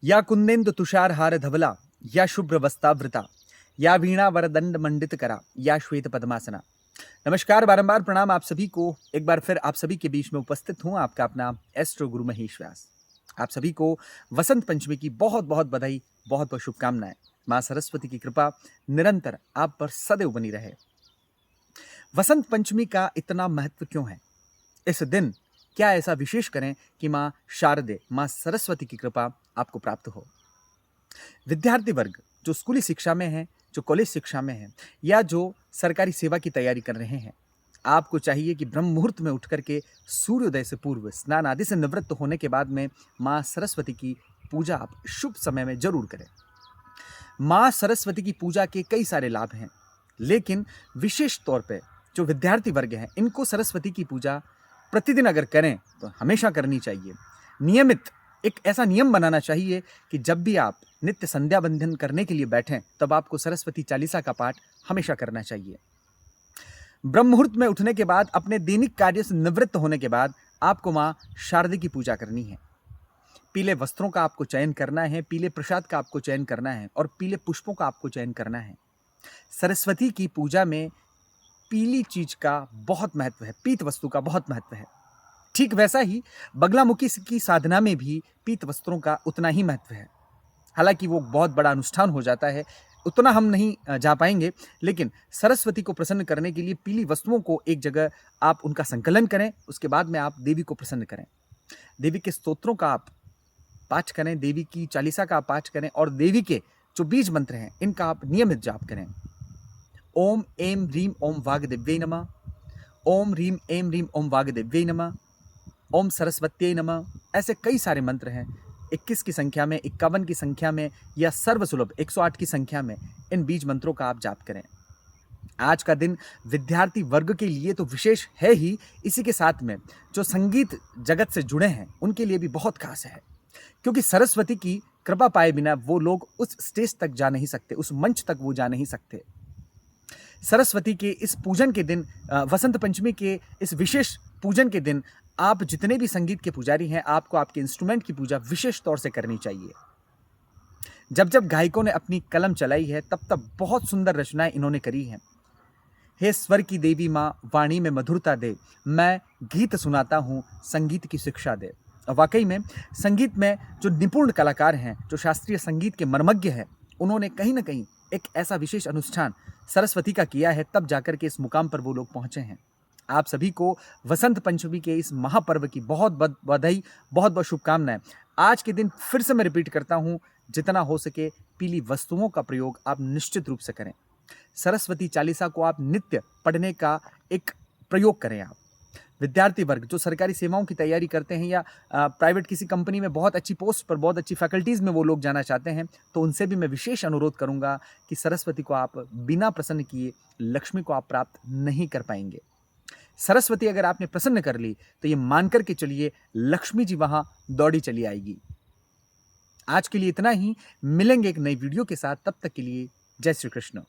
या कुंदेन्दु तुषारहार धवला, या शुभ्र वस्त्रावृता, या वीणा वरदंड मंडित करा, या श्वेत पद्मासना। नमस्कार, बारंबार प्रणाम आप सभी को। एक बार फिर आप सभी के बीच में उपस्थित हूं आपका अपना एस्ट्रो गुरु महेश व्यास। आप सभी को वसंत पंचमी की बहुत बहुत बधाई, बहुत बहुत शुभकामनाएं। मां सरस्वती की कृपा निरंतर आप पर सदैव बनी रहे। वसंत पंचमी का इतना महत्व क्यों है? इस दिन क्या ऐसा विशेष करें कि मां शारदे, मां सरस्वती की कृपा आपको प्राप्त हो? विद्यार्थी वर्ग जो स्कूली शिक्षा में है, जो कॉलेज शिक्षा में है, या जो सरकारी सेवा की तैयारी कर रहे हैं, आपको चाहिए कि ब्रह्म मुहूर्त में उठ करके सूर्योदय से पूर्व स्नान आदि से निवृत्त होने के बाद में मां सरस्वती की पूजा आप शुभ समय में जरूर करें। मां सरस्वती की पूजा के कई सारे लाभ हैं, लेकिन विशेष तौर पे जो विद्यार्थी वर्ग हैं, इनको सरस्वती की पूजा प्रतिदिन अगर करें तो हमेशा करनी चाहिए। नियमित एक ऐसा नियम बनाना चाहिए कि जब भी आप नित्य संध्या बंधन करने के लिए बैठें, तब आपको सरस्वती चालीसा का पाठ हमेशा करना चाहिए। ब्रह्म मुहूर्त में उठने के बाद, अपने दैनिक कार्य से निवृत्त होने के बाद आपको मां शारदे की पूजा करनी है। पीले वस्त्रों का आपको चयन करना है, पीले प्रसाद का आपको चयन करना है, और पीले पुष्पों का आपको चयन करना है। सरस्वती की पूजा में पीली चीज का बहुत महत्व है, पीत वस्तु का बहुत महत्व है। ठीक वैसा ही बगलामुखी की साधना में भी पीत वस्त्रों का उतना ही महत्व है। हालांकि वो बहुत बड़ा अनुष्ठान हो जाता है, उतना हम नहीं जा पाएंगे, लेकिन सरस्वती को प्रसन्न करने के लिए पीली वस्तुओं को एक जगह आप उनका संकलन करें, उसके बाद में आप देवी को प्रसन्न करें। देवी के स्तोत्रों का आप पाठ करें, देवी की चालीसा का आप पाठ करें, और देवी के जो बीज मंत्र हैं इनका आप नियमित जाप करें। ओम एम ह्रीम ओम वागदेव्यै नमः, ओम ह्रीम एम ह्रीम ओम वागदेव्यै नमः, ओम सरस्वत्यै नमः। ऐसे कई सारे मंत्र हैं। 21 की संख्या में, 51 की संख्या में, या सर्वसुलभ 108 की संख्या में इन बीज मंत्रों का आप जाप करें। आज का दिन विद्यार्थी वर्ग के लिए तो विशेष है ही, इसी के साथ में जो संगीत जगत से जुड़े हैं उनके लिए भी बहुत खास है, क्योंकि सरस्वती की कृपा पाए बिना वो लोग उस स्टेज तक जा नहीं सकते, उस मंच तक वो जा नहीं सकते। सरस्वती के इस पूजन के दिन, वसंत पंचमी के इस विशेष पूजन के दिन, आप जितने भी संगीत के पुजारी हैं, आपको आपके इंस्ट्रूमेंट की पूजा विशेष तौर से करनी चाहिए। जब जब गायकों ने अपनी कलम चलाई है, तब तब बहुत सुंदर रचनाएं इन्होंने करी हैं। हे स्वर की देवी माँ, वाणी में मधुरता दे, मैं गीत सुनाता हूँ, संगीत की शिक्षा दे। वाकई में संगीत में जो निपुण कलाकार हैं, जो शास्त्रीय संगीत के मर्मज्ञ हैं, उन्होंने कहीं ना कहीं एक ऐसा विशेष अनुष्ठान सरस्वती का किया है, तब जाकर के इस मुकाम पर वो लोग पहुंचे हैं। आप सभी को वसंत पंचमी के इस महापर्व की बहुत बहुत बधाई, बहुत बहुत शुभकामनाएं। आज के दिन फिर से मैं रिपीट करता हूं, जितना हो सके पीली वस्तुओं का प्रयोग आप निश्चित रूप से करें। सरस्वती चालीसा को आप नित्य पढ़ने का एक प्रयोग करें। आप विद्यार्थी वर्ग जो सरकारी सेवाओं की तैयारी करते हैं, या प्राइवेट किसी कंपनी में बहुत अच्छी पोस्ट पर, बहुत अच्छी फैकल्टीज़ में वो लोग जाना चाहते हैं, तो उनसे भी मैं विशेष अनुरोध करूंगा कि सरस्वती को आप बिना प्रसन्न किए लक्ष्मी को आप प्राप्त नहीं कर पाएंगे। सरस्वती अगर आपने प्रसन्न कर ली, तो ये मान करके चलिए लक्ष्मी जी वहां दौड़ी चली आएगी। आज के लिए इतना ही। मिलेंगे एक नई वीडियो के साथ, तब तक के लिए जय श्री कृष्ण।